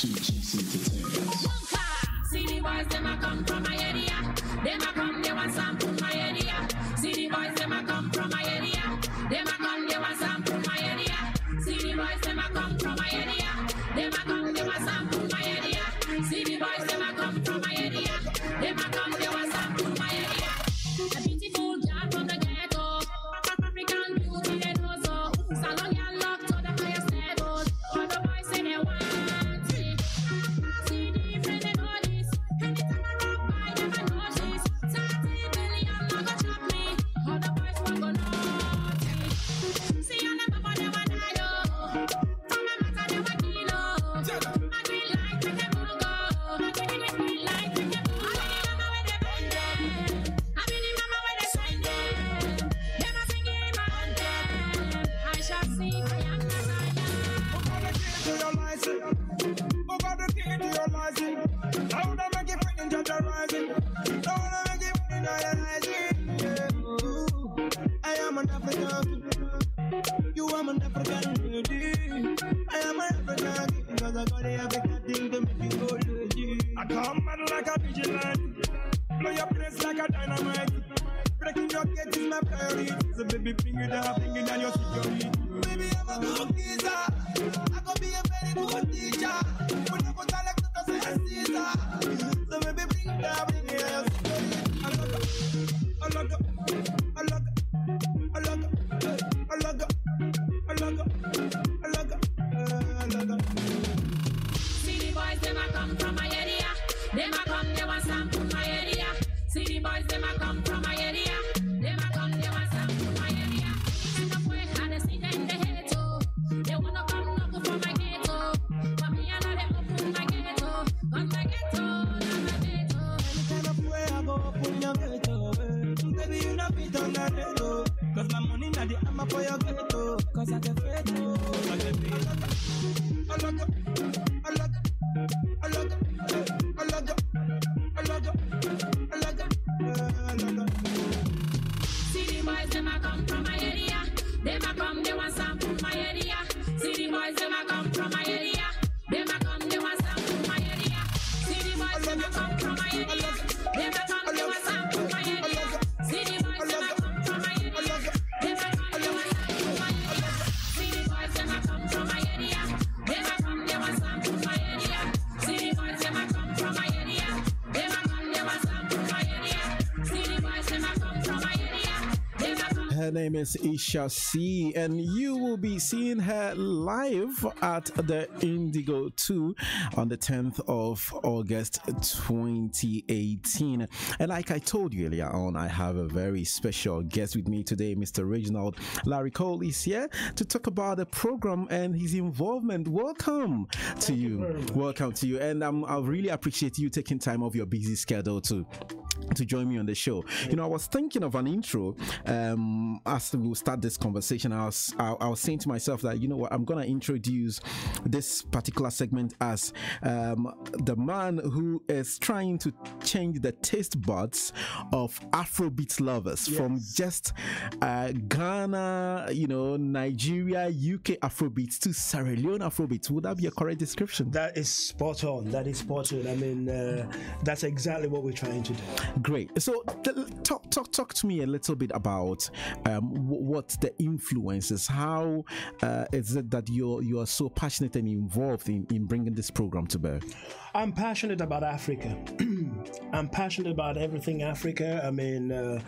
See the boys, them a come from my area. Them a come, they want some from my area. See the boys, them a come from my area. Them a come, they want some from my area. See the boys, them a come from my area. Them a come, they want some from my area. See the boys, them a come from my area. Them a come, they want some from my area. A beautiful girl from the ghetto. African beauty, they know so. Salon girl love to the highest level. All the boys say they want it. See the friend they know this. Anytime I rock by, them I know she's 30 billion, not gonna chop me. All the boys want go naughty. See you never for them one die, yo. From my matter, they want kilo. I green light, make them all go. I green light, make them all go. I be the mama where they bend them. Them a sing in my anthem. I shall sing, I am not Who got the key to your license? Now that make it friend and judge rising. Now that make it friend and rising. I am an African. You are an African lady. I am an African because I got the African thing to make you go lady. I come mad like a vigilante. Blow your place like a dynamite. Breaking your gate is my priority. So baby, bring it down your security. Baby, I'm a good geezer. I could be a very good teacher. When I go to like to say Caesar. So baby, bring it down your security. I love it. See the boys, them a come from my area. Them a come, they want some from my area. See the boys, them a come from my area. Them a come, they want some from my area. End up where I see them in the ghetto. They wanna come knock for my ghetto. But me and all them open my ghetto. On my ghetto, on my ghetto. Any kind of way I go open your ghetto. Baby, you not fit on that ghetto. Cause my money not the hammer for your ghetto. Cause I get fed I get paid. See the boys, them a come from my area. Them a come, they want some from my area. See the boys, them a come from my area. Them a come, they want some from my area. See the boys, them a come from my area. Them a come, they want some from my area. See the boys, them a come from my area. Them a come, they want some from my area. See the boys, them a come from my area. Them a come, they want some from my area. See the boys, them a come from my area. Them a come, they want some from my area. See the boys, them a come from my area. Them a come. Her name is Isha C, and you will be seeing her live at the Indigo 2 on the 10th of August 2018. And like I told you earlier on, I have a very special guest with me today, Mr. Reginald. Larry Cole is here to talk about the program and his involvement. Welcome to you. Welcome to you. And I really appreciate you taking time off your busy schedule to join me on the show. You know, I was thinking of an intro as we start this conversation. I was saying to myself that, you know what, I'm gonna introduce this particular segment as the man who is trying to change the taste buds of Afrobeats lovers. Yes. From just Ghana, you know, Nigeria, UK Afrobeats to Sierra Leone Afrobeats. Would that be a correct description? That is spot on. That is spot on. I mean, that's exactly what we're trying to do. Great. So talk to me a little bit about what the influences. How is it that you are so passionate and involved in bringing this program to bear? I'm passionate about Africa. I'm passionate about everything Africa. I mean,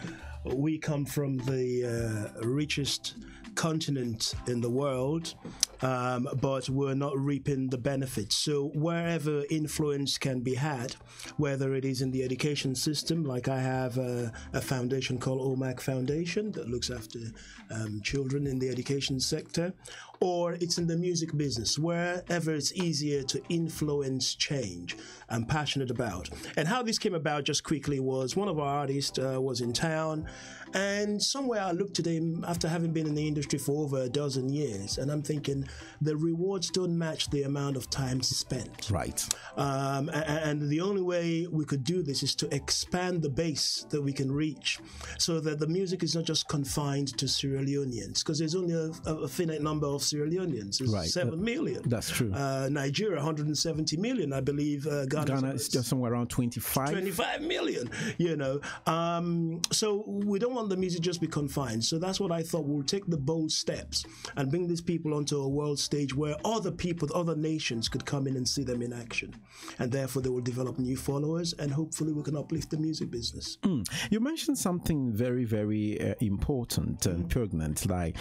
we come from the richest continent in the world, but we're not reaping the benefits. So wherever influence can be had, whether it is in the education system, like I have a foundation called OMAC Foundation that looks after children in the education sector, or it's in the music business, wherever it's easier to influence change, I'm passionate about. And how this came about, just quickly, was one of our artists was in town, and somewhere I looked at him after having been in the industry for over a dozen years, and I'm thinking the rewards don't match the amount of time spent. Right. And the only way we could do this is to expand the base that we can reach, so that the music is not just confined to Sierra Leoneans, because there's only a finite number of Sierra Leoneans. It's 7 million. That's true. Nigeria, 170 million, I believe. Ghana is just somewhere around 25 million, so we don't want the music just be confined. So that's what I thought. We'll take the bold steps and bring these people onto a world stage where other people, other nations could come in and see them in action, and therefore they will develop new followers, and hopefully we can uplift the music business. You mentioned something very, very important and pregnant, like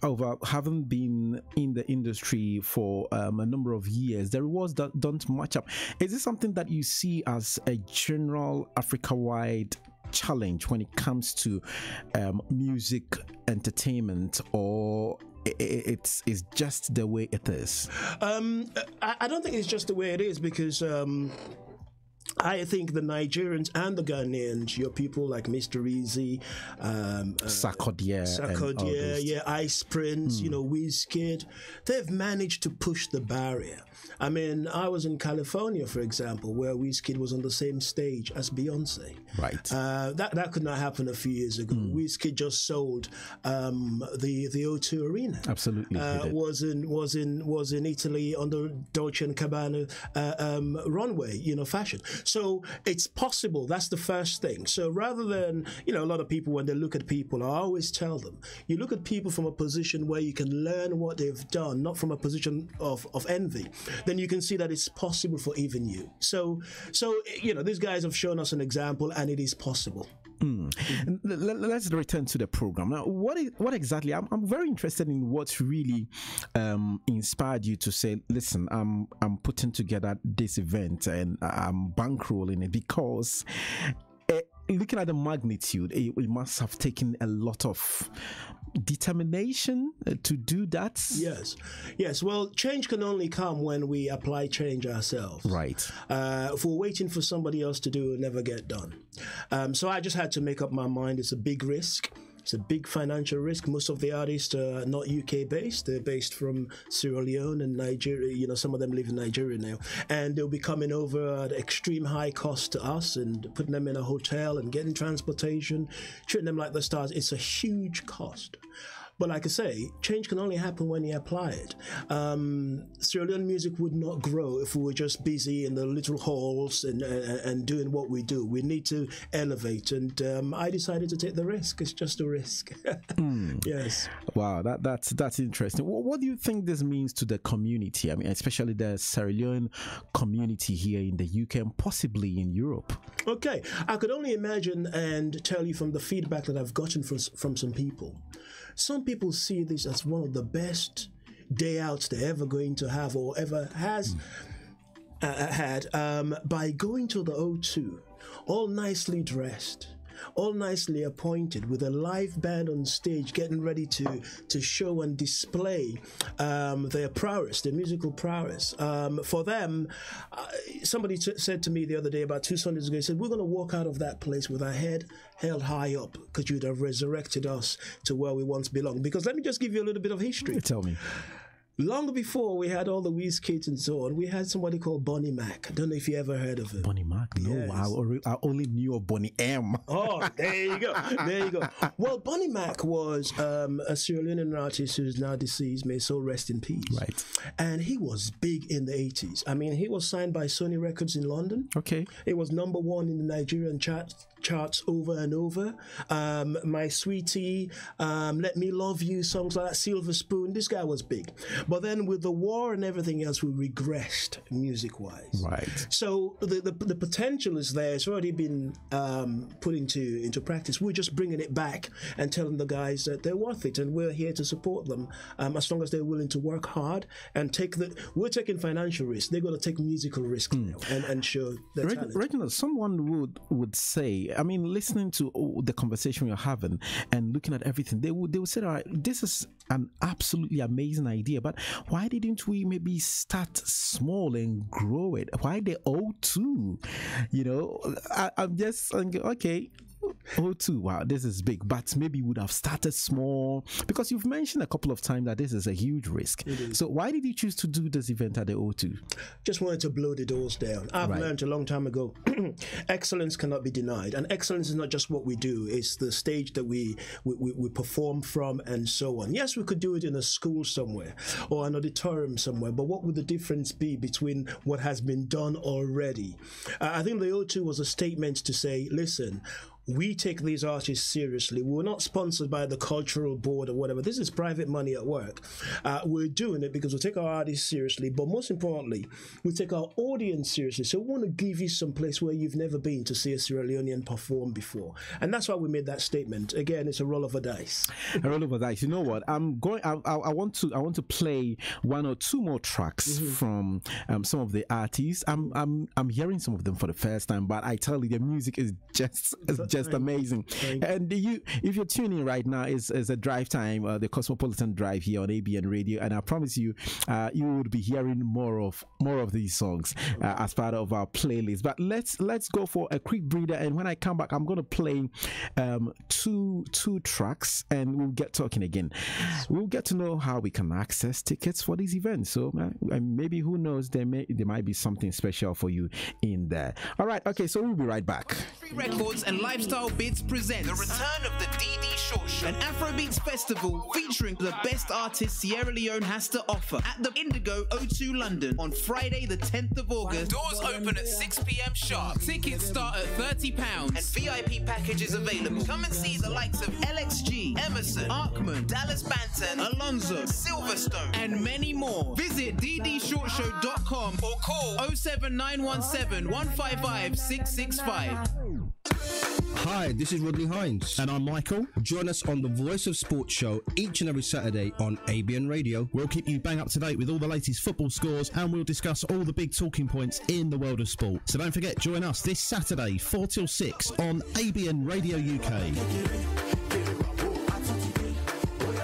over having been in the industry for a number of years, the rewards that don't match up. Is this something that you see as a general Africa-wide challenge when it comes to music entertainment, or it's just the way it is? I don't think it's just the way it is, because I think the Nigerians and the Ghanaians, your people like Mr. Easy, Sarkodie, Ice Prince, Wizkid, they've managed to push the barrier. I mean, I was in California, for example, where Wizkid was on the same stage as Beyonce. Right. That could not happen a few years ago. Wizkid just sold the O2 Arena. Absolutely. Was in Italy on the Dolce & Gabbana runway, fashion. So it's possible. That's the first thing. So rather than, a lot of people, when they look at people, I always tell them, you look at people from a position where you can learn what they've done, not from a position of envy. Then you can see that it's possible for even you. So these guys have shown us an example, and it is possible. Let's return to the program now. What exactly? I'm very interested in what really inspired you to say, listen, I'm putting together this event and I'm bankrolling it, because looking at the magnitude, it must have taken a lot of determination to do that. Yes. Well, change can only come when we apply change ourselves. Right. If we're waiting for somebody else to do it, it'll never get done. So I just had to make up my mind. It's a big risk. It's a big financial risk. Most of the artists are not UK based. They're based from Sierra Leone and Nigeria. Some of them live in Nigeria now. And they'll be coming over at extreme high cost to us and putting them in a hotel and getting transportation, treating them like the stars. It's a huge cost. But like I say, change can only happen when you apply it. Sierra Leone music would not grow if we were just busy in the little halls and doing what we do. We need to elevate, and I decided to take the risk. It's just a risk. Yes. Wow, that's interesting. What do you think this means to the community? I mean, especially the Sierra Leone community here in the UK and possibly in Europe. Okay, I could only imagine and tell you from the feedback that I've gotten from some people. Some people see this as one of the best day outs they're ever going to have or ever has had by going to the O2, all nicely dressed, all nicely appointed, with a live band on stage getting ready to show and display their prowess, their musical prowess. For them, somebody said to me the other day, about 2 Sundays ago, he said, we're going to walk out of that place with our head held high up, because you'd have resurrected us to where we once belonged. Because let me just give you a little bit of history. Tell me. Long before we had all the Wizkids and so on, we had somebody called Bonnie Mac. I don't know if you ever heard of him. Bonnie Mac? No, yes. I only knew of Bonnie M. Oh, there you go. There you go. Well, Bonnie Mac was a Sierra Leonean artist who's now deceased. May his soul rest in peace. Right. And he was big in the 80s. I mean, he was signed by Sony Records in London. Okay. It was #1 in the Nigerian charts over and over. My Sweetie, Let Me Love You, songs like that, Silver Spoon. This guy was big. But then with the war and everything else, we regressed music-wise. Right. So the potential is there. It's already been put into practice. We're just bringing it back and telling the guys that they're worth it, and we're here to support them as long as they're willing to work hard and we're taking financial risks. They're going to take musical risks now and show their talent. Reginald, someone would say, I mean, listening to the conversation you're having and looking at everything, they would say, all right, this is an absolutely amazing idea, but why didn't we maybe start small and grow it? Why the O2? I'm just thinking, okay, O2, wow, this is big, but maybe you would have started small, because you've mentioned a couple of times that this is a huge risk. So why did you choose to do this event at the O2? Just wanted to blow the doors down. I've learned a long time ago, excellence cannot be denied. And excellence is not just what we do, it's the stage that we perform from and so on. Yes, we could do it in a school somewhere or an auditorium somewhere, but what would the difference be between what has been done already? I think the O2 was a statement to say, listen, we take these artists seriously. We're not sponsored by the cultural board or whatever. This is private money at work. We're doing it because we take our artists seriously, but most importantly, we take our audience seriously. So we want to give you some place where you've never been to see a Sierra Leonean perform before. And that's why we made that statement. Again, it's a roll of a dice. A roll of a dice. You know what? I want to play one or two more tracks from some of the artists. I'm hearing some of them for the first time, but I tell you, the music is just amazing. And if you're tuning in right now, it's a drive time, the Cosmopolitan Drive here on ABN Radio, and I promise you, you would be hearing more of these songs as part of our playlist. But let's go for a quick breather, and when I come back, I'm going to play two tracks, and we'll get talking again. We'll get to know how we can access tickets for these events. So maybe, who knows, there might be something special for you in there. All right, okay, so we'll be right back. Free Records and Lifestyle Bits presents the return of the DD_SHORT Show, an Afrobeats festival featuring the best artists Sierra Leone has to offer at the Indigo O2 London on Friday the 10th of August. Doors open at 6 p.m. sharp. Tickets start at £30 and VIP packages available. Come and see the likes of LXG, Emerson, Arkman, Dallas Banton, Alonzo, Silverstone, and many more. Visit ddshortshow.com or call 07917 155 665. Hi, this is Rodney Hines. And I'm Michael. Join us on the Voice of Sports show each and every Saturday on ABN Radio. We'll keep you bang up to date with all the latest football scores, and we'll discuss all the big talking points in the world of sport. So don't forget, join us this Saturday, 4 till 6 on ABN Radio UK.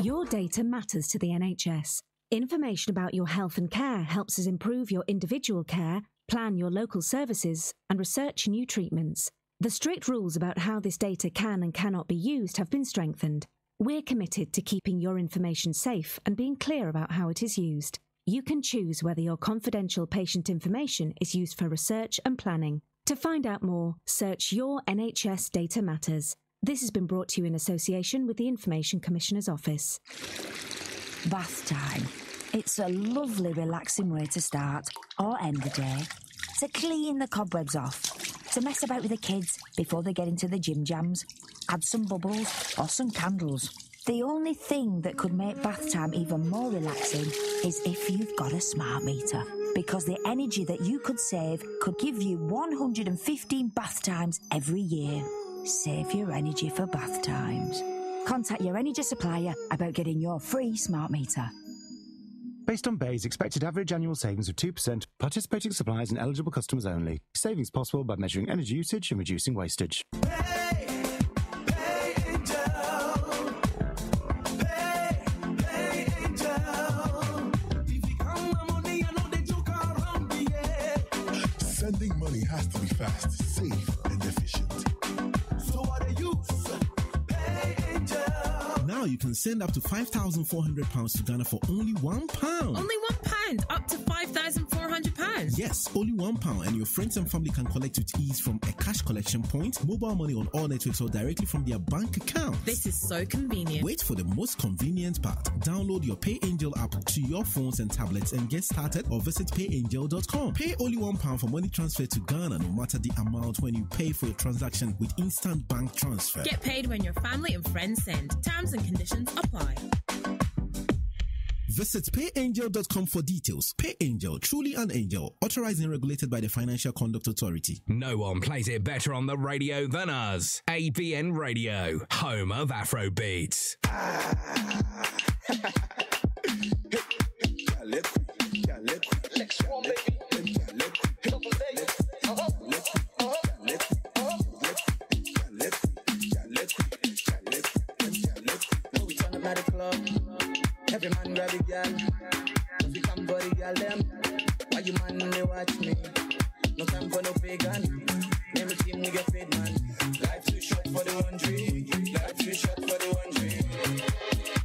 Your data matters to the NHS. Information about your health and care helps us improve your individual care, plan your local services, and research new treatments. The strict rules about how this data can and cannot be used have been strengthened. We're committed to keeping your information safe and being clear about how it is used. You can choose whether your confidential patient information is used for research and planning. To find out more, search Your NHS Data Matters. This has been brought to you in association with the Information Commissioner's Office. Bath time. It's a lovely, relaxing way to start or end the day. To clean the cobwebs off. To mess about with the kids before they get into the gym jams. Add some bubbles or some candles. The only thing that could make bath time even more relaxing is if you've got a smart meter. Because the energy that you could save could give you 115 bath times every year. Save your energy for bath times. Contact your energy supplier about getting your free smart meter. Based on Bayes' expected average annual savings of 2%, participating suppliers and eligible customers only. Savings possible by measuring energy usage and reducing wastage. Sending money has to be fast, safe, and efficient. So what are you? Now you can send up to £5,400 to Ghana for only £1. Only £1? Up to £5,400? Yes, only £1, and your friends and family can collect with ease from a cash collection point, mobile money on all networks, or directly from their bank account. This is so convenient. Wait for the most convenient part. Download your PayAngel app to your phones and tablets and get started, or visit payangel.com. Pay only £1 for money transfer to Ghana, no matter the amount, when you pay for your transaction with instant bank transfer. Get paid when your family and friends send. Terms and conditions apply. Visit payangel.com for details. PayAngel, truly an angel. Authorized and regulated by the Financial Conduct Authority. No one plays it better on the radio than us. ABN Radio, home of Afrobeats. Every man grab a girl. If you come for the girl them, why you man they watch me? No time for no pagan. Name a team we get paid man. Life too short for the one tree. Life too short for the one tree.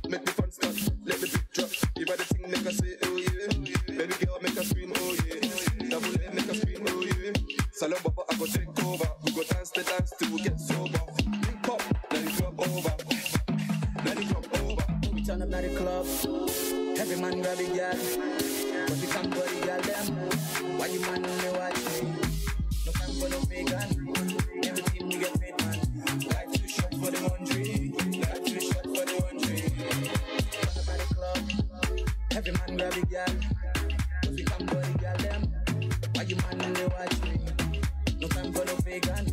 Make the fun start, let the beat drop. Give her the thing, make her say, oh yeah. Baby girl, make her scream, oh yeah. Double A, make her scream, oh yeah. Salon Baba, I go take over. We go dance the dance till we get sober. Pop, let it drop over. Let it drop over. We turn up at the club. Every man grab a girl. But we can't body girl them. Why you man only watch me? No time for no vegan. Every team we get paid, man. Life too short for the one tree. Life too short for the one tree. Turn up at the club. Every man grab a girl. But we can't body girl them. Why you man only watch me? No time for no vegan.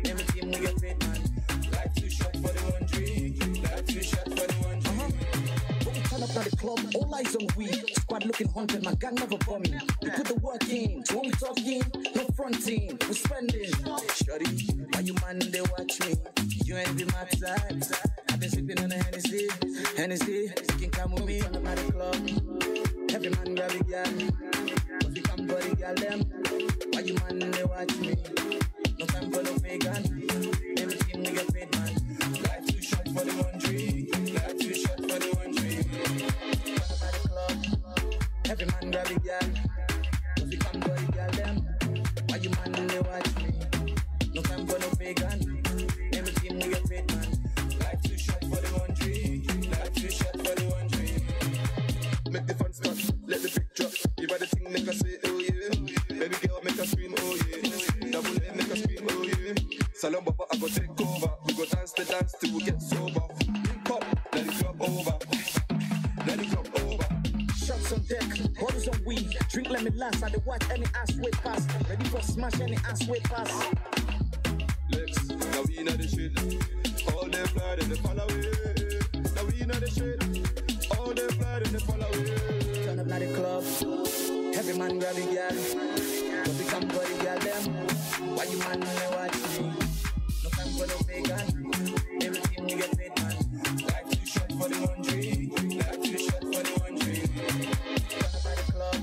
Every team we get paid, man. Life too short for the one tree. Life too short for the one tree. When we turn up at the club, all eyes on we. Squad looking haunted, my gang never bum me. We put the work in, so when we talking, no fronting, we spending. Shorty, why you man they watch me? You ain't be my type. I've been sipping on a Hennessy, you can come with me. Turn up at the club, every man grab a girl. But we come body girl them. Why you man they watch me? No time for no vegan. Every team we get paid, man. Life too short for the one tree. Life too short for the one tree. Every man grab a girl. Cause we come body girl them. Why you man they watch me? No time for no vegan. Every team we get paid, man. Life too short for the one tree. Life too short for the one tree. Make the fun start, let the beat drop. Give her the thing, make her say, oh yeah. Baby girl, make her scream, oh yeah. Double A, make her scream, oh yeah. Salon Baba, I go take over. We go dance the dance till we get sober. Pop, let it drop over. Let it drop over. Shots on deck, bottles on weed. Drink let me last. I dey watch any ass way pass. Ready for smash any ass way pass. Lex, now we know the shit. All them fly and they follow it. Now we know the shit. All them fly and they follow it. Turn up at the club. Every man grab a girl. But we come body girl them. Why you man only watch me? No time for no vegan. Every team we get paid, man. Life too short for the one tree. Life too short for the one tree. Turn up at the club.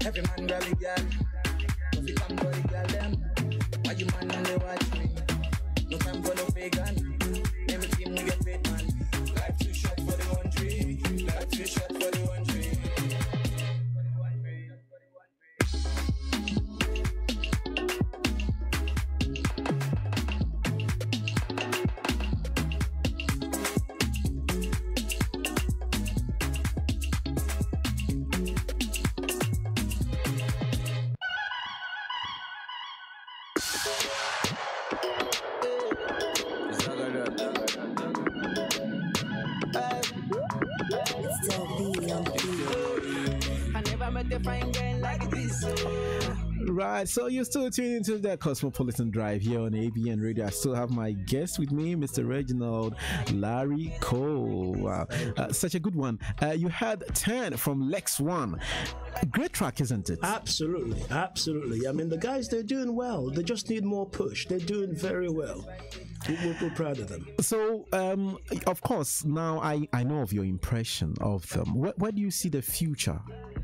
Every man grab a girl. But we come body girl them. Why you man only watch me? No time for no vegan. Every team we get paid, man. Life too short for the one tree. Life too short for the one tree. Right, so you're still tuning into the Cosmopolitan Drive here on ABN Radio. I still have my guest with me, Mr. Reginald Larry Cole. Wow, such a good one. You had 10 from Lex One. A great track, isn't it? Absolutely, absolutely. I mean, the guys, they're doing well. They just need more push. They're doing very well. We're proud of them. So, of course, now I know of your impression of them. Where do you see the future?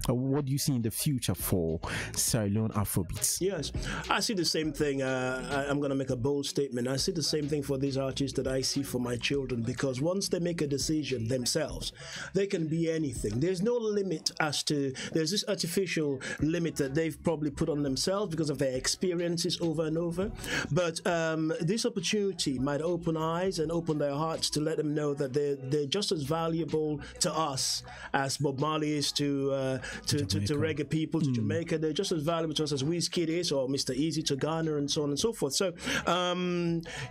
Or what do you see in the future for Sierra Leone Afrobeats? Yes, I see the same thing. I'm going to make a bold statement. I see the same thing for these artists that I see for my children, because once they make a decision themselves, they can be anything. There's no limit there's this artificial limit that they've probably put on themselves because of their experiences over and over. But this opportunity might open eyes and open their hearts to let them know that they're just as valuable to us as Bob Marley is to reggae people, to Jamaica. They're just as valuable to us as Wizkid is, or Mr. Easy to Ghana, and so on and so forth. So,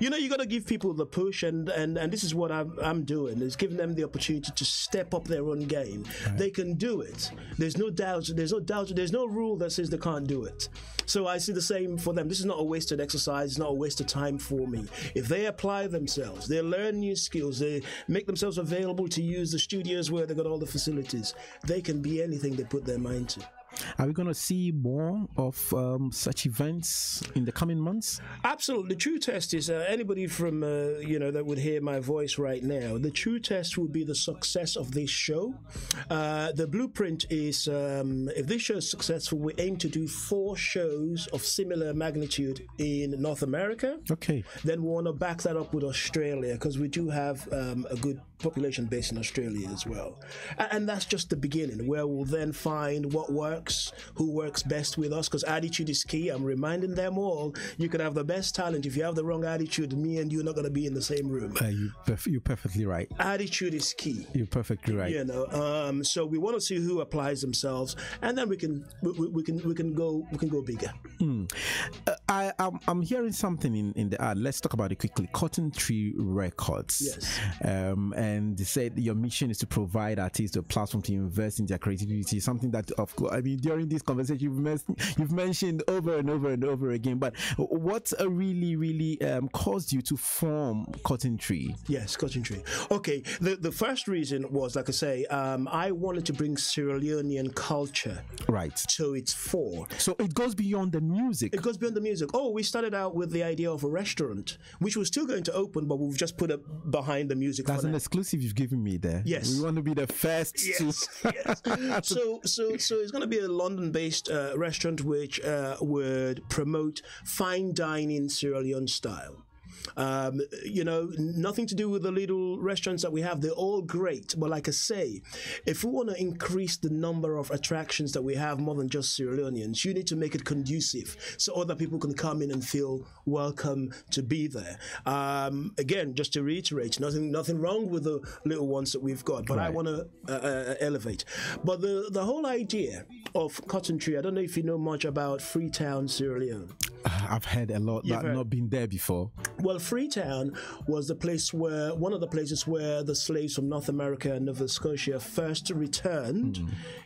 you got to give people the push, and this is what I'm doing, is giving them the opportunity to step up their own game. Right. They can do it. There's no doubt. There's no rule that says they can't do it. So I see the same for them. This is not a wasted exercise. It's not a waste of time for me. If they apply themselves, they learn new skills, they make themselves available to use the studios where they got all the facilities, they can be anything they put their mind to. Are we going to see more of such events in the coming months? Absolutely. The true test is anybody from that would hear my voice right now. The true test will be the success of this show. The blueprint is if this show is successful, we aim to do 4 shows of similar magnitude in North America. Okay. Then we want to back that up with Australia, because we do have a good population base in Australia as well. And that's just the beginning, where we'll then find what works, who works best with us, because attitude is key. I'm reminding them all, you could have the best talent. If you have the wrong attitude, me and you are not going to be in the same room. You're perfectly right. Attitude is key. You're perfectly right. So we want to see who applies themselves, and then we can go bigger. I'm hearing something in the ad. Let's talk about it quickly. Cotton Tree Records. Yes. And they said your mission is to provide artists a platform to invest in their creativity. Something that, of course, I mean, during this conversation you've mentioned over and over and over again. But what really caused you to form Cotton Tree? Yes, Cotton Tree. Okay, the first reason was, like I say, I wanted to bring Sierra Leonean culture to its fore. So it goes beyond the music. It goes beyond the music. Oh, we started out with the idea of a restaurant, which was still going to open, but we've just put it behind the music. That's an exclusive you've given me there. Yes. We want to be the first yes. So it's going to be a London-based restaurant which would promote fine dining Sierra Leone style. Nothing to do with the little restaurants that we have. They're all great. But like I say, if we want to increase the number of attractions that we have more than just Sierra Leoneans, you need to make it conducive so other people can come in and feel welcome to be there. Again, just to reiterate, nothing wrong with the little ones that we've got, but I want to elevate. But the whole idea of Cotton Tree, I don't know if you know much about Freetown, Sierra Leone. I've heard a lot, but not been there before. Well, Freetown was one of the places where the slaves from North America and Nova Scotia first returned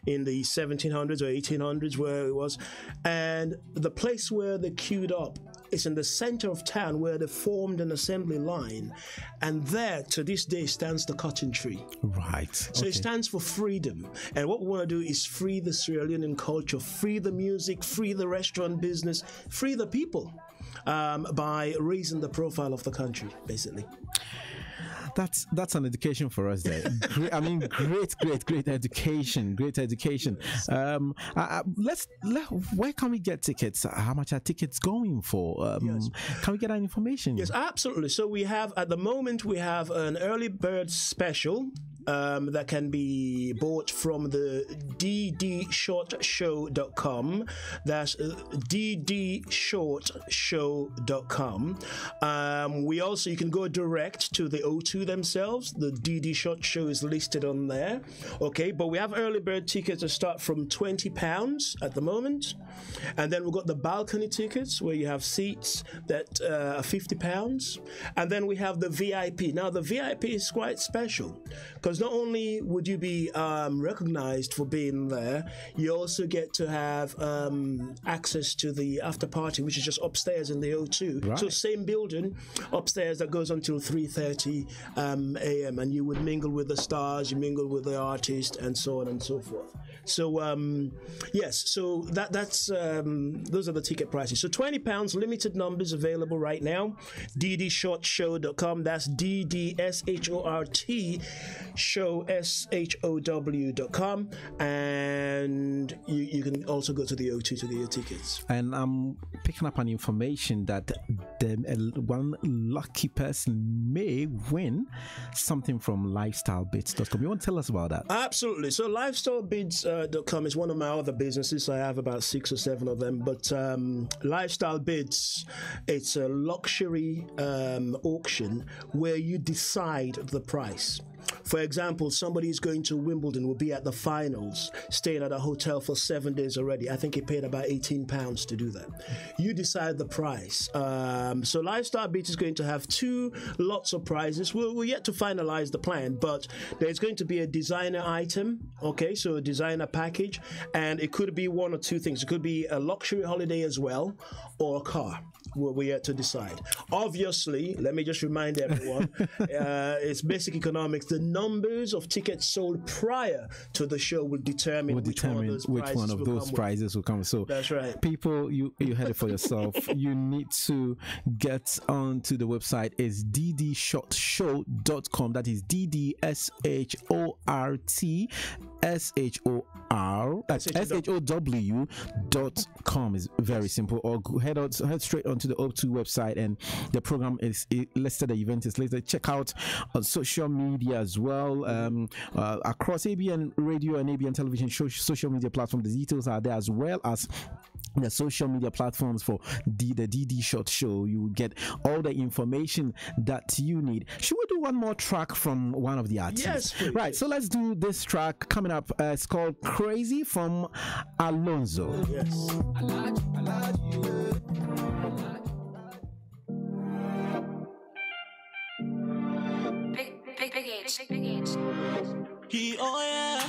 in the 1700s or 1800s, where it was. And the place where they queued up is in the center of town, where they formed an assembly line. And there, to this day, stands the Cotton Tree. Right. So it stands for freedom. And what we want to do is free the Sierra Leonean culture, free the music, free the restaurant business, free the people by raising the profile of the country, basically. That's an education for us there. Great education. Great education. Where can we get tickets? How much are tickets going for? Can we get that information? Yes, absolutely. So at the moment we have an early bird special that can be bought from the DDSHORTshow.com. That's DDSHORTshow.com. You can go direct to the O2 themselves. The DD Short Show is listed on there. Okay, but we have early bird tickets that start from £20 at the moment. And then we've got the balcony tickets where you have seats that are £50. And then we have the VIP. Now, the VIP is quite special because not only would you be recognized for being there, you also get to have access to the after party, which is just upstairs in the O2. Right. So same building upstairs that goes until 3:30 a.m. and you would mingle with the stars, you mingle with the artist, and so on and so forth. So yes, so that's those are the ticket prices. So £20, limited numbers available right now. DDShortshow.com. That's DDSHORT show SHOW.com, and you can also go to the O2 to get your tickets. And I'm picking up on information that one lucky person may win something from LifestyleBits.com. You want to tell us about that? Absolutely. So LifestyleBits.com is one of my other businesses. I have about 6 or 7 of them, but Lifestyle Bids, it's a luxury auction where you decide the price. For example, somebody is going to Wimbledon, will be at the finals, staying at a hotel for 7 days already. I think he paid about £18 to do that. You decide the price. So Lifestyle Beat is going to have 2 lots of prizes. We're yet to finalize the plan, but there's going to be a designer item. Okay, so a designer a package, and it could be one or two things. It could be a luxury holiday as well, or a car. We have to decide. Obviously, let me just remind everyone, it's basic economics. The numbers of tickets sold prior to the show will determine which one of those prizes will come. So that's right. People, you heard it for yourself. You need to get onto the website. It's DDSHORT.com. That is DDSHORT.com. Is very simple. Or head straight onto the O2 website, and the program is listed. The event is listed. Check out on social media as well, across ABN Radio and ABN Television social media platform. The details are there, as well as the social media platforms for the DD Short Show. You will get all the information that you need. Should we do one more track from one of the artists? Yes, please. Right, so let's do this track coming up. It's called Crazy from Alonzo. Yes. Big H. Oh yeah.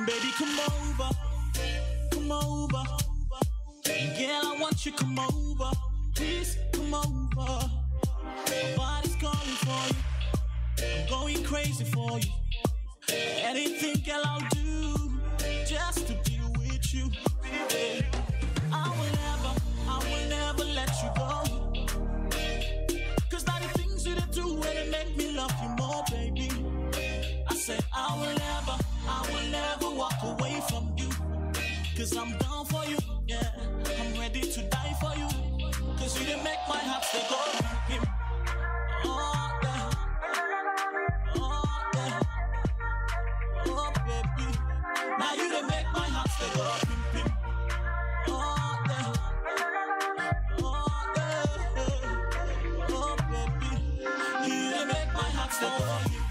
Baby, come over. Girl, I want you, come over. Please, come over. My body's calling for you. I'm going crazy for you. Anything, girl, I'll do just to be with you. I will never let you go. 'Cause now the things you do when it make me love you more, baby. I said I will never walk away from you. 'Cause I'm down for you, yeah. I'm ready to die for you. 'Cause you didn't make my heart stay go. Oh, yeah. Oh, yeah. Oh, baby. Now you didn't make my heart stay go.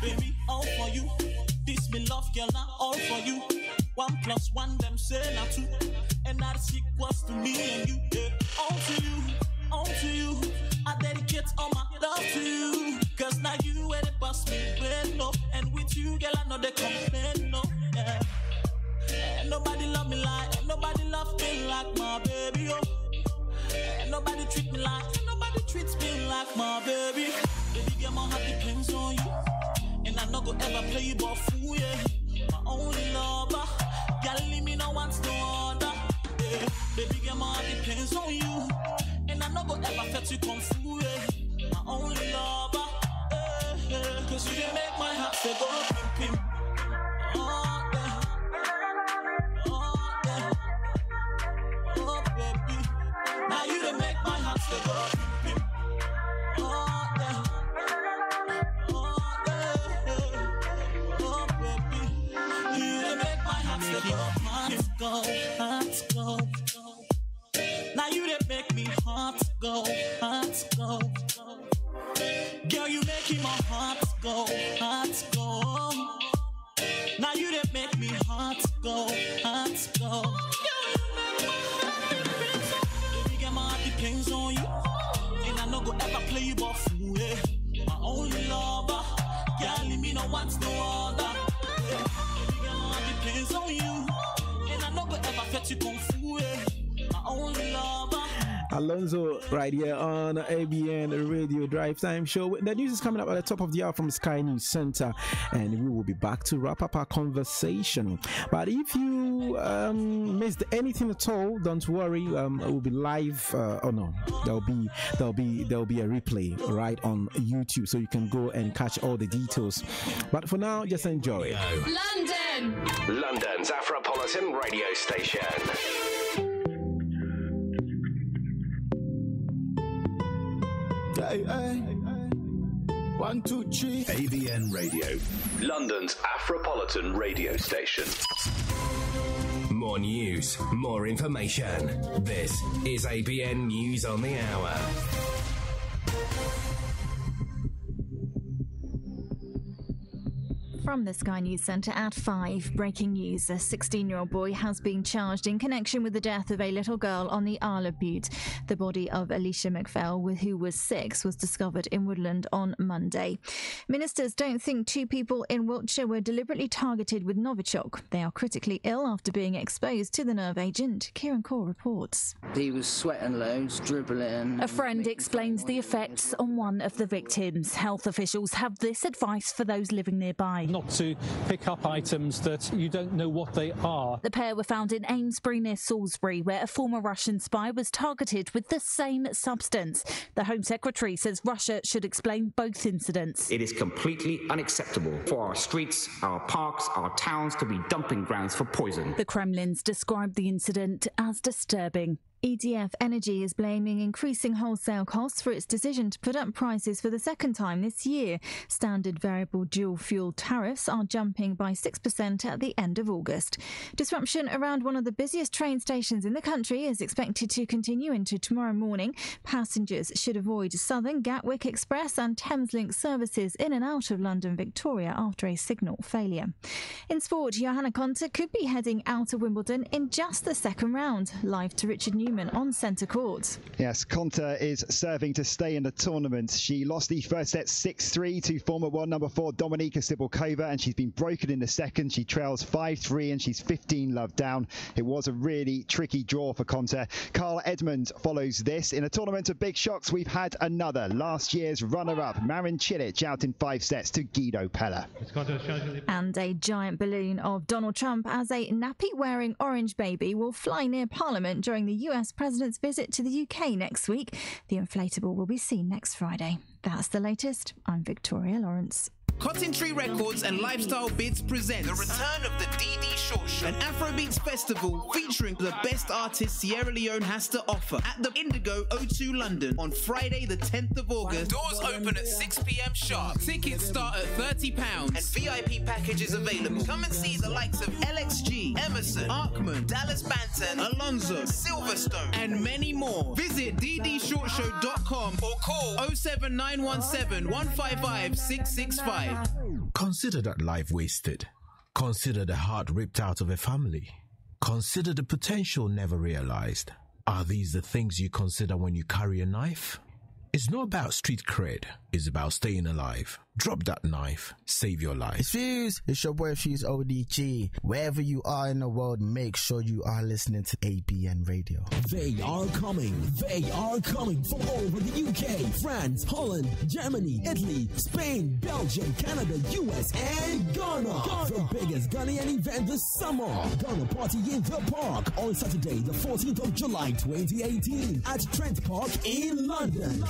Baby, all for you. This me love, girl, now all for you. 1 + 1, them say not 2. And that's equals to me and you. Yeah. All to you. I dedicate all my love to you. 'Cause now you where they bust me, well, no. And with you, girl, I know they complain, no. Yeah. And nobody love me like, and nobody love me like my baby, oh. And nobody treats me like my baby. Baby, girl, my heart depends on you. And I no go ever play you but fool, yeah. My only lover, girl, leave me no once no other. Yeah. Baby, girl, my heart depends on you. And I no go ever fetch you come fool, yeah. My only lover, yeah. 'Cause you didn't make my heart say go pim pim. Oh, yeah. Oh, yeah. Oh, baby. Now you didn't make my heart say go pim pim. Oh, yeah. Hearts go. Now you done make me hearts go. Girl, you making my hearts go. Now you done make me hearts go. Baby, girl, my heart depends on you. And I no go ever play you but fool, yeah. My only lover, girl, leave me no once no other. Yeah. Baby, girl, my heart depends on you. My only lover. Alonzo right here on ABN Radio Drive Time Show. The news is coming up at the top of the hour from Sky News Center, and we will be back to wrap up our conversation. But if you missed anything at all, don't worry. It will be live. There'll be a replay right on YouTube, so you can go and catch all the details. But for now, just enjoy it. London's Afropolitan radio station. Hey. 1, 2, 3. ABN Radio, London's Afropolitan radio station. More news, more information. This is ABN News on the Hour. From the Sky News Centre at 5. Breaking news. A 16-year-old boy has been charged in connection with the death of a little girl on the Isle of Bute. The body of Alicia McPhail, who was 6, was discovered in Woodland on Monday. Ministers don't think 2 people in Wiltshire were deliberately targeted with Novichok. They are critically ill after being exposed to the nerve agent. Kieran Core reports. He was sweating loads, dribbling. A friend explains the effects on one of the victims. Health officials have this advice for those living nearby. Not to pick up items that you don't know what they are. The pair were found in Amesbury near Salisbury, where a former Russian spy was targeted with the same substance. The Home Secretary says Russia should explain both incidents. It is completely unacceptable for our streets, our parks, our towns to be dumping grounds for poison. The Kremlin's described the incident as disturbing. EDF Energy is blaming increasing wholesale costs for its decision to put up prices for the second time this year. Standard variable dual fuel tariffs are jumping by 6% at the end of August. Disruption around one of the busiest train stations in the country is expected to continue into tomorrow morning. Passengers should avoid Southern, Gatwick Express and Thameslink services in and out of London Victoria after a signal failure. In sport, Johanna Konta could be heading out of Wimbledon in just the second round. Live to Richard Newman on centre court. Yes, Konta is serving to stay in the tournament. She lost the first set 6-3 to former world number 4 Dominika Sibylkova, and she's been broken in the second. She trails 5-3 and she's 15 love down. It was a really tricky draw for Konta. Carl Edmund follows this. In a tournament of big shocks, we've had another. Last year's runner-up, Marin Cilic, out in 5 sets to Guido Pella. And a giant balloon of Donald Trump as a nappy-wearing orange baby will fly near Parliament during the US President's visit to the UK next week. The inflatable will be seen next Friday. That's the latest. I'm Victoria Lawrence. Cotton Tree Records and Lifestyle Bits present the return of the DD_SHORT Show, an Afrobeats festival featuring the best artists Sierra Leone has to offer at the Indigo O2 London on Friday the 10th of August. Doors open at 6 p.m. sharp. Tickets start at £30 and VIP packages available. Come and see the likes of LXG, Emerson, Arkman, Dallas Banton, Alonzo, Silverstone and many more. Visit ddshortshow.com or call 07917 155 665. Consider that life wasted. Consider the heart ripped out of a family. Consider the potential never realized. Are these the things you consider when you carry a knife? It's not about street cred. It's about staying alive. Drop that knife. Save your life. It's Fuse. It's your boy Fuse ODG. Wherever you are in the world, make sure you are listening to ABN Radio. They are coming. They are coming from all over the UK, France, Holland, Germany, Italy, Spain, Belgium, Canada, US, and Ghana. The biggest Ghanaian event this summer. Ghana Party in the Park on Saturday, the 14th of July, 2018 at Trent Park in London.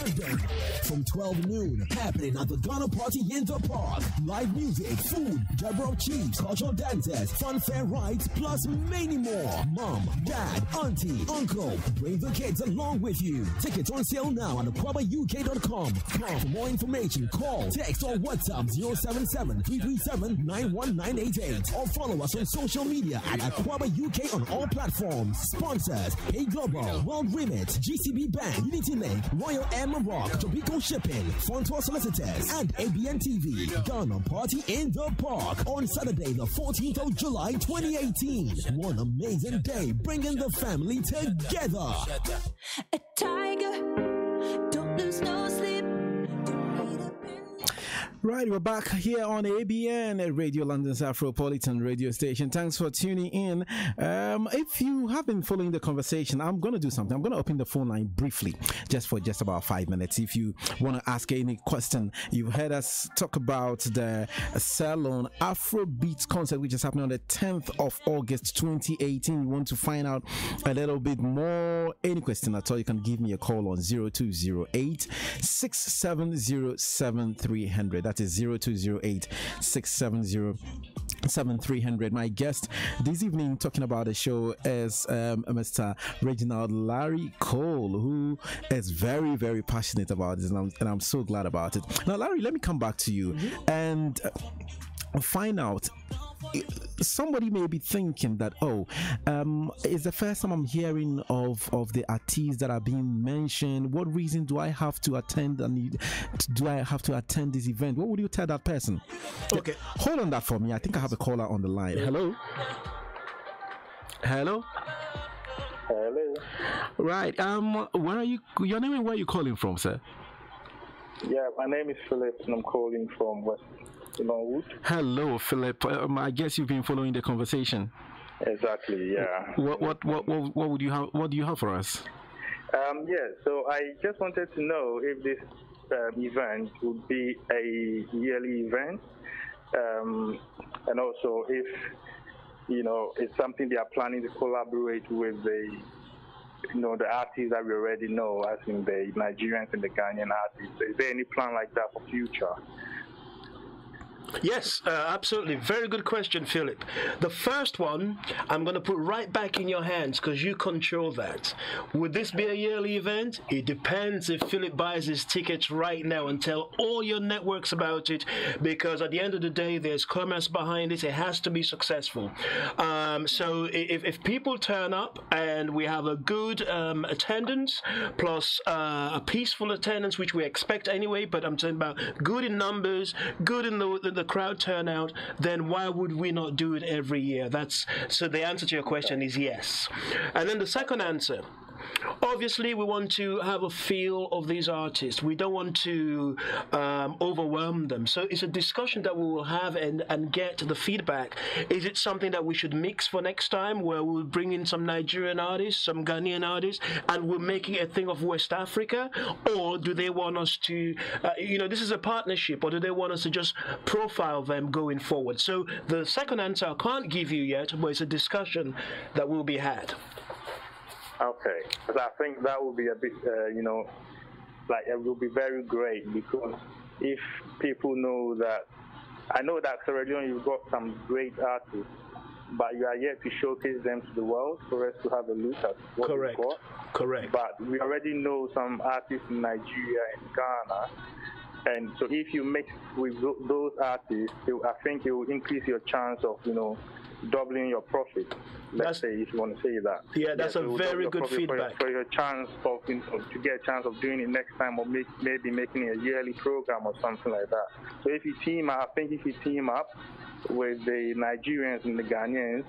From 12 noon, happening at the Ghana Party in the Park. Live music, food, Deborah Chiefs, cultural dances, fun fair rides, plus many more. Mom, dad, auntie, uncle, bring the kids along with you. Tickets on sale now on AFROBEATS.com. For more information, call, text, or WhatsApp 077-337-91988 or follow us on social media at Aquaba UK on all platforms. Sponsors: Hey Global, World Remit, GCB Bank, Unity Link, Royal Air Maroc, Tobico Shipping, Fontour Solicitors, and ABN TV. Ghana Party in the Park on Saturday, the 14th of July, 2018. One amazing day bringing the family together. A tiger, don't lose no sleep. Right, we're back here on ABN at Radio London's Afropolitan radio station. Thanks for tuning in. If you have been following the conversation, I'm going to do something. I'm going to open the phone line briefly, just about 5 minutes. If you want to ask any question, you've heard us talk about the LEONE AFROBEATS concert, which is happening on the 10th of August, 2018. You want to find out a little bit more, any question at all, you can give me a call on 0208 670 7300. That is 0208 670 7300. My guest this evening talking about the show is Mr. Reginald Larry Cole, who is very, very passionate about this, and I'm so glad about it. Now, Larry, let me come back to you and find out somebody may be thinking that, it's the first time I'm hearing of the artists that are being mentioned. What reason do I have to attend, and do I have to attend this event? What would you tell that person? Okay, hold on that for me. I think I have a caller on the line. Hello. Hello. Right. Where are you? Your name and where are you calling from, sir? Yeah, my name is Philip, and I'm calling from West Longwood. Hello, Philip. I guess you've been following the conversation. Exactly. Yeah. What would you have? What do you have for us? Yeah. So I just wanted to know if this event would be a yearly event, and also if it's something they are planning to collaborate with the artists that we already know, as in the Nigerians and the Ghanaian artists. Is there any plan like that for future? Yes, absolutely. Very good question, Philip. The first one, I'm going to put right back in your hands because you control that. Would this be a yearly event? It depends if Philip buys his tickets right now and tell all your networks about it, because at the end of the day, there's commerce behind it. It has to be successful. So if people turn up and we have a good attendance plus a peaceful attendance, which we expect anyway, but I'm talking about good in numbers, good in the crowd turnout, then why would we not do it every year? So the answer to your question is yes. And then the second answer, obviously we want to have a feel of these artists. We don't want to overwhelm them. So it's a discussion that we will have and get the feedback. Is it something that we should mix for next time, where we'll bring in some Nigerian artists, some Ghanaian artists, and we're making a thing of West Africa? Or do they want us to, this is a partnership, or do they want us to just profile them going forward? So the second answer I can't give you yet, but it's a discussion that will be had. Okay, because I think that would be a bit, it will be very great, because if people know that, I know that Sierra Leone, you've got some great artists, but you are yet to showcase them to the world for us to have a look at what you've got. Correct. But we already know some artists in Nigeria and Ghana, and so if you mix with those artists, I think it will increase your chance of, doubling your profit. Let's say, if you want to say that. Yeah, that's a very good feedback. For your chance of, to get a chance of doing it next time, or maybe making a yearly program or something like that. So if you team up, I think if you team up with the Nigerians and the Ghanaians,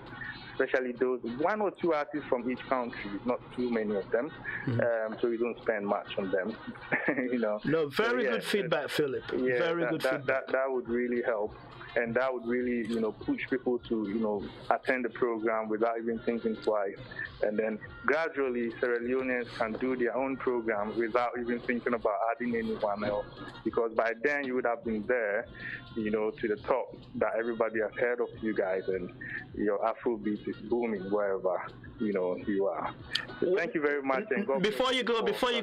especially those one or two artists from each country, not too many of them, so you don't spend much on them. No, very good feedback, Philip. Yeah, very good feedback. That would really help. And that would really, push people to, attend the program without even thinking twice. And then gradually, Sierra Leoneans can do their own program without even thinking about adding anyone else. Because by then, you would have been there, to the top, that everybody has heard of you guys, and your Afrobeat is booming wherever, you are. So thank you very much. And God before you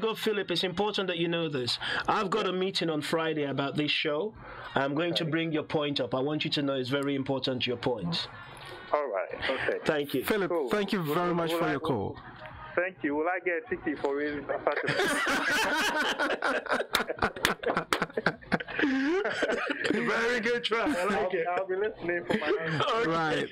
go, Philip, it's important that you know this. I've got a meeting on Friday about this show. I'm going to bring your point up. I want you to know it's very important, your point. All right. Okay. Thank you. Philip, thank you very much for your call. Thank you. Will I get a ticket for raising my Very good try. I like it. I'll be listening for my Right.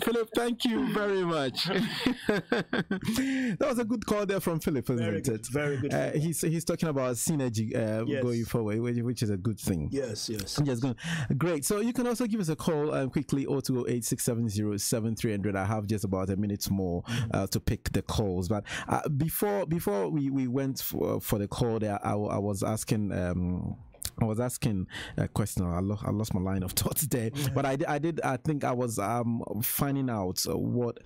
Philip, thank you very much. That was a good call there from Philip, isn't it? Very good. He's talking about synergy going forward, which is a good thing. Yes. Yes, good. Great. So you can also give us a call quickly, 0208-670-7300. I have just about a minute more to pick the calls. But before we went for the call there, I was asking a question. I lost my line of thoughts there, but I think I was finding out what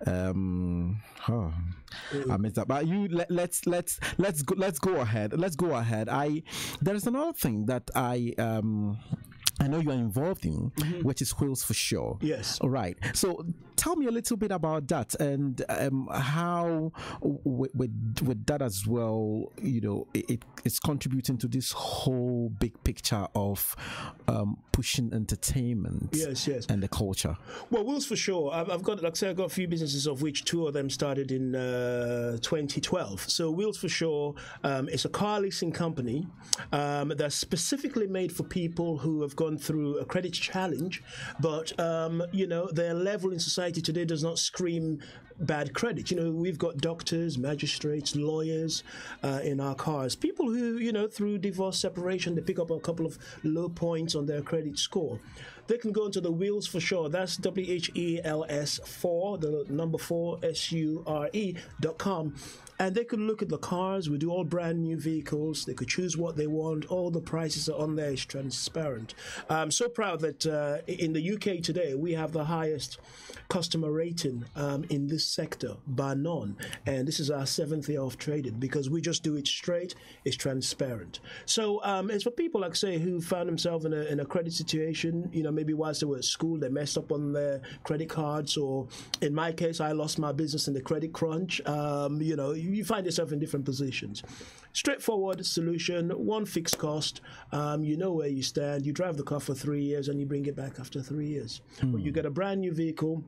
I missed that. But let's go ahead. There's another thing that I know you are involved in, which is Wheels for Sure. Yes. All right. So tell me a little bit about that, and how with that as well, it's contributing to this whole big picture of pushing entertainment. Yes. And the culture. Well, Wheels for Sure, I've got a few businesses, of which two of them started in 2012. So Wheels for Sure is a car leasing company that's specifically made for people who have got gone through a credit challenge, but their level in society today does not scream bad credit. We've got doctors, magistrates, lawyers in our cars. People who, through divorce, separation, they pick up a couple of low points on their credit score. They can go into the Wheels for Sure. That's WHELS4, the number 4, SURE.com. And they could look at the cars. We do all brand new vehicles. They could choose what they want. All the prices are on there. It's transparent. I'm so proud that in the UK today, we have the highest customer rating in this sector, bar none. And this is our 7th year of trading because we just do it straight. It's transparent. So it's for people, like say, who found themselves in a credit situation, maybe whilst they were at school, they messed up on their credit cards, or in my case, I lost my business in the credit crunch. You find yourself in different positions. Straightforward solution, one fixed cost. You know where you stand. You drive the car for 3 years and you bring it back after 3 years. But you get a brand new vehicle.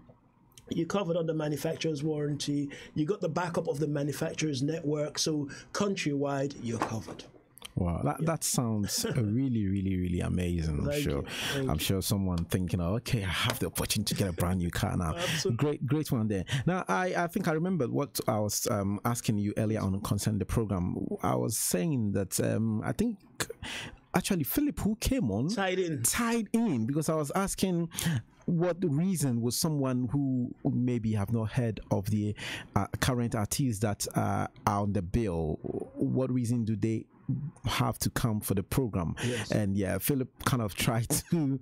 You're covered under manufacturer's warranty. You got the backup of the manufacturer's network. So countrywide, you're covered. Wow, that sounds really, really, really amazing. I'm sure someone thinking, okay, I have the opportunity to get a brand new car now. Great one there. Now, I think I remember what I was asking you earlier on concerning the program. I was saying that I think actually Philip, who came on, tied in because I was asking what the reason was someone who maybe have not heard of the current artists that are on the bill. What reason do they have to come for the program? Yes. And Philip kind of tried to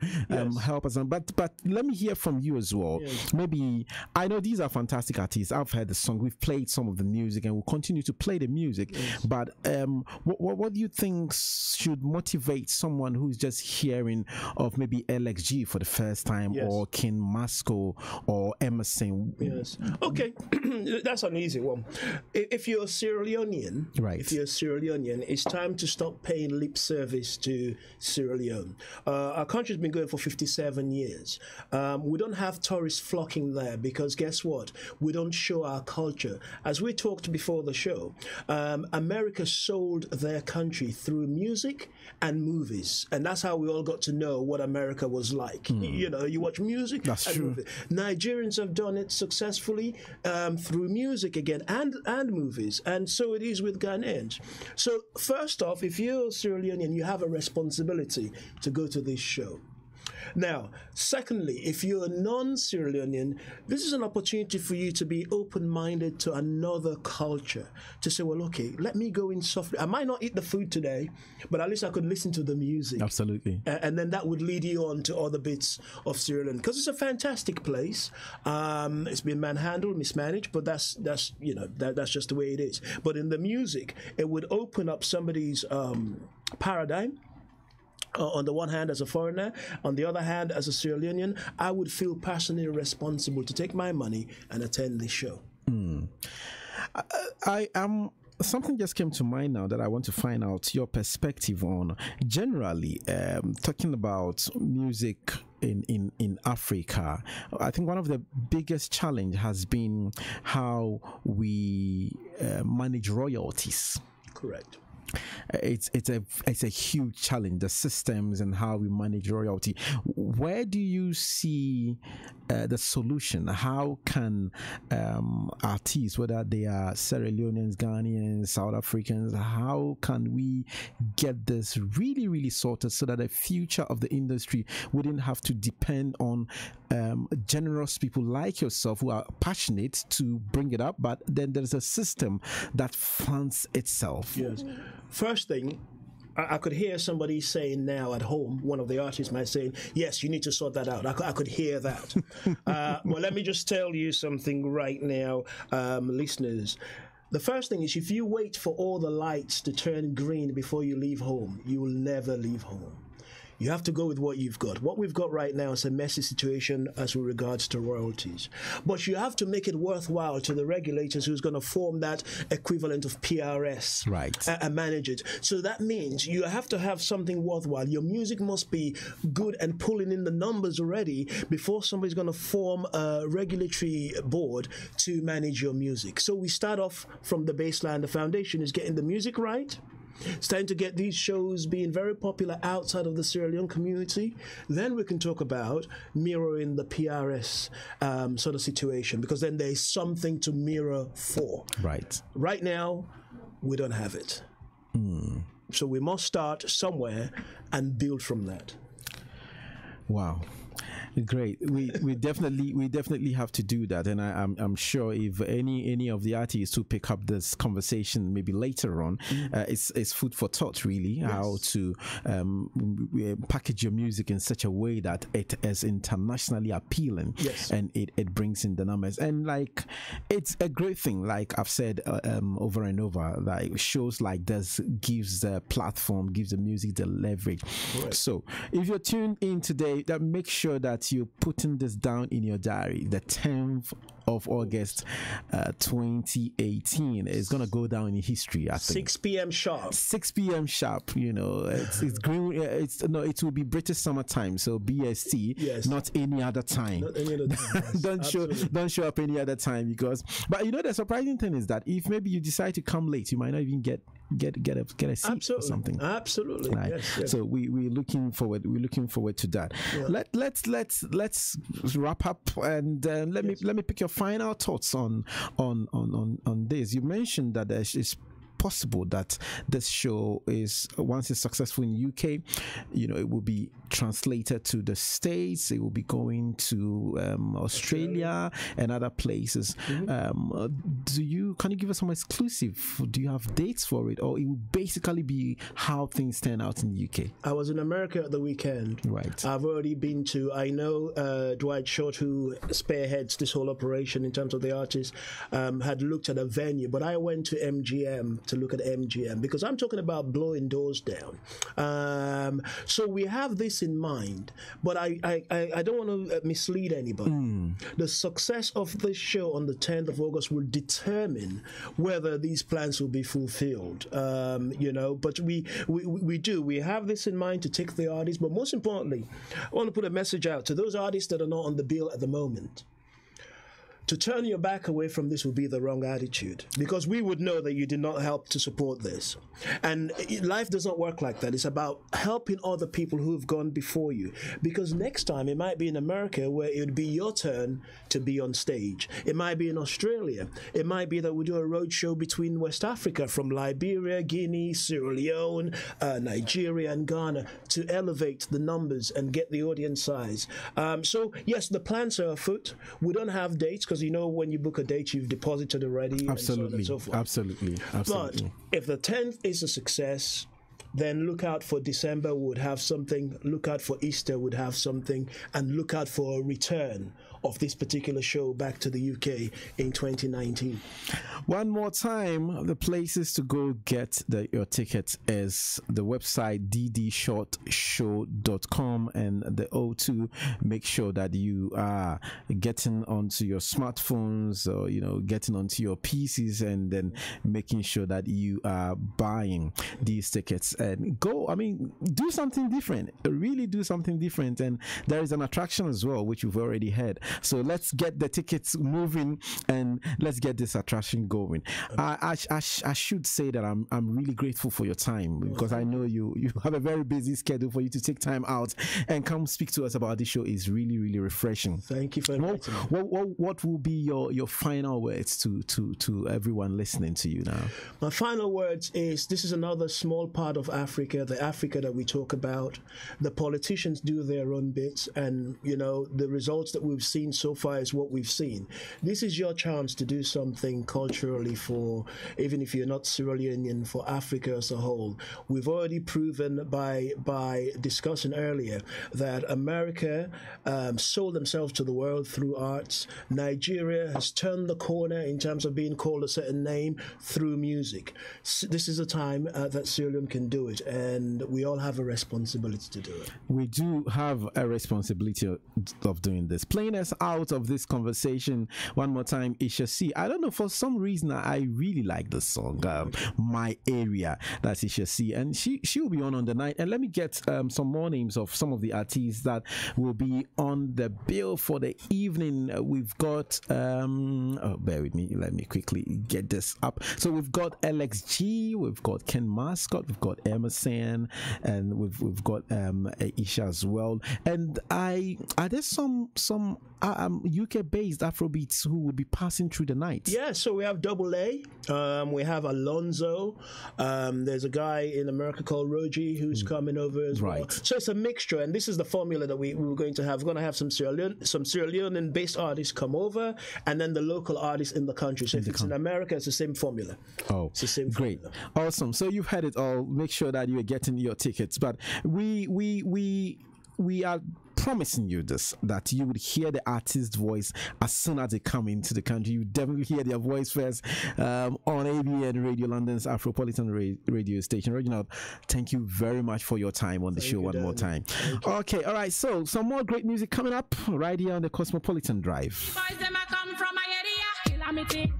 help us on, but let me hear from you as well. Yes. Maybe, I know these are fantastic artists. I've heard the song, we've played some of the music, and we'll continue to play the music. Yes. But what do you think should motivate someone who's just hearing of maybe LXG for the first time, or King Masco or Emerson? Yes. Okay, that's an easy one. If you're a Sierra Leonean, right? If you're a Sierra Leonean, it's time to stop paying lip service to Sierra Leone. Our country's been going for 57 years. We don't have tourists flocking there because guess what? We don't show our culture. As we talked before the show, America sold their country through music and movies, and that's how we all got to know what America was like. You watch music. That's true. Movies. Nigerians have done it successfully through music again and movies, and so it is with Ghanaians. So first off, if you're Sierra Leonean, you have a responsibility to go to this show. Now, secondly, if you're a non-Sierra Leonean, this is an opportunity for you to be open-minded to another culture, to say, well, okay, let me go in softly. I might not eat the food today, but at least I could listen to the music. Absolutely. And then that would lead you on to other bits of Sierra Leone, because it's a fantastic place. It's been manhandled, mismanaged, but that's just the way it is. But in the music, it would open up somebody's paradigm. On the one hand, as a foreigner, on the other hand, as a Sierra Leonean, I would feel personally responsible to take my money and attend this show. I am. Something just came to mind now that I want to find out your perspective on. Generally, talking about music in Africa, I think one of the biggest challenge has been how we manage royalties. Correct. It's a huge challenge, the systems and how we manage royalty. Where do you see the solution? How can artists, whether they are Sierra Leoneans, Ghanaians, South Africans, how can we get this really, really sorted so that the future of the industry wouldn't have to depend on generous people like yourself who are passionate to bring it up, but then there's a system that funds itself? Yes. First thing, I could hear somebody saying now at home, one of the artists might say, yes, you need to sort that out. I could hear that. Well, let me just tell you something right now, listeners. The first thing is, if you wait for all the lights to turn green before you leave home, you will never leave home. You have to go with what you've got. What we've got right now is a messy situation as with regards to royalties. But you have to make it worthwhile to the regulators who's going to form that equivalent of PRS, right, and manage it. So that means you have to have something worthwhile. Your music must be good and pulling in the numbers already before somebody's going to form a regulatory board to manage your music. So we start off from the baseline. The foundation is getting the music right. starting to get these shows being very popular outside of the Sierra Leone community, then we can talk about mirroring the PRS sort of situation, because then there's something to mirror for. Right. Right now, we don't have it. So we must start somewhere and build from that. Wow. Great. We definitely have to do that, and I'm sure if any of the artists who pick up this conversation maybe later on, it's food for thought really. Yes. How to package your music in such a way that it is internationally appealing. Yes. And it brings in the numbers, and like it's a great thing. Like I've said over and over, that shows like this gives the platform, gives the music the leverage. Right. So if you're tuned in today, that make sure that you're putting this down in your diary. The 10th of August 2018 is gonna go down in history. I think 6 p.m. sharp. 6 p.m. sharp. You know, it's green. It will be British summertime, so BST. Yes. Not any other time. Not any other time. don't show up any other time, because. But you know, the surprising thing is that if maybe you decide to come late, you might not even get a seat. Absolutely. Or something. Absolutely. Right. Yes. So we're looking forward to that. Yeah. Let's wrap up, and let me pick your final thoughts on this. You mentioned that it's possible that this show is, once it's successful in UK, you know, it will be translated to the States, it will be going to Australia and other places. Can you give us some exclusive? Do you have dates for it, or it will basically be how things turn out in the UK? I was in America at the weekend. Right. I've already been to, I know DDSHORT, who spearheads this whole operation in terms of the artists, had looked at a venue, but I went to MGM to look at MGM, because I'm talking about blowing doors down. So we have this in mind, but I don't want to mislead anybody. The success of this show on the 10th of August will determine whether these plans will be fulfilled. You know, but we have this in mind to take the artists, but most importantly, I want to put a message out to those artists that are not on the bill at the moment. To turn your back away from this would be the wrong attitude, because we would know that you did not help to support this. And life does not work like that. It's about helping other people who have gone before you, because next time it might be in America where it would be your turn to be on stage. It might be in Australia. It might be that we do a road show between West Africa, from Liberia, Guinea, Sierra Leone, Nigeria and Ghana, to elevate the numbers and get the audience size. So yes, the plans are afoot. We don't have dates, because you know, when you book a date, you've deposited already. Absolutely. And so on and so forth. Absolutely. But if the 10th is a success, then look out for December would have something, look out for Easter would have something, and look out for a return of this particular show back to the UK in 2019. One more time, the places to go get your tickets is the website ddshortshow.com, and the O2. Make sure that you are getting onto your smartphones, or you know, getting onto your PCs, and then making sure that you are buying these tickets, and go. I mean, do something different. Really do something different. And there is an attraction as well, which you've already heard. So let's get the tickets moving, and let's get this attraction going. I should say that I'm really grateful for your time, because I know you have a very busy schedule. For you to take time out and come speak to us about this show is really, really refreshing. Thank you for inviting me. What will be your final words to everyone listening to you now? My final words is, this is another small part of Africa, the Africa that we talk about. The politicians do their own bits, and you know, the results that we've seen so far is what we've seen. This is your chance to do something culturally for, even if you're not Sierra Leonean, for Africa as a whole. We've already proven by discussing earlier that America sold themselves to the world through arts. Nigeria has turned the corner in terms of being called a certain name through music. This is a time that Sierra Leone can do do it, and we all have a responsibility to do it. We do have a responsibility of doing this. Playing us out of this conversation one more time, Isha C. I don't know, for some reason I really like this song, My Area. That's Isha C, and she'll be on the night. And let me get some more names of some of the artists that will be on the bill for the evening. We've got bear with me, let me quickly get this up. So we've got LXG, we've got Ken Mascot, we've got Emerson, and we've got Isha as well. And there's some UK based Afrobeats who will be passing through the night. Yeah, so we have Double A, we have Alonzo, there's a guy in America called Roji who's coming over as well. So it's a mixture, and this is the formula that we were going to have. We're going to have some Sierra Leone based artists come over, and then the local artists in the country. So if it's in America, it's the same formula. Oh, it's the same great, formula. Awesome. So you've had it all. Make sure that you are getting your tickets. But we are promising you this, that you would hear the artist's voice as soon as they come into the country. You definitely hear their voice first on ABN Radio London's Afropolitan radio station. Reginald, thank you very much for your time on the show one more time. Okay, all right, so some more great music coming up right here on the Cosmopolitan Drive. Boys, them a come from my area, Calamity.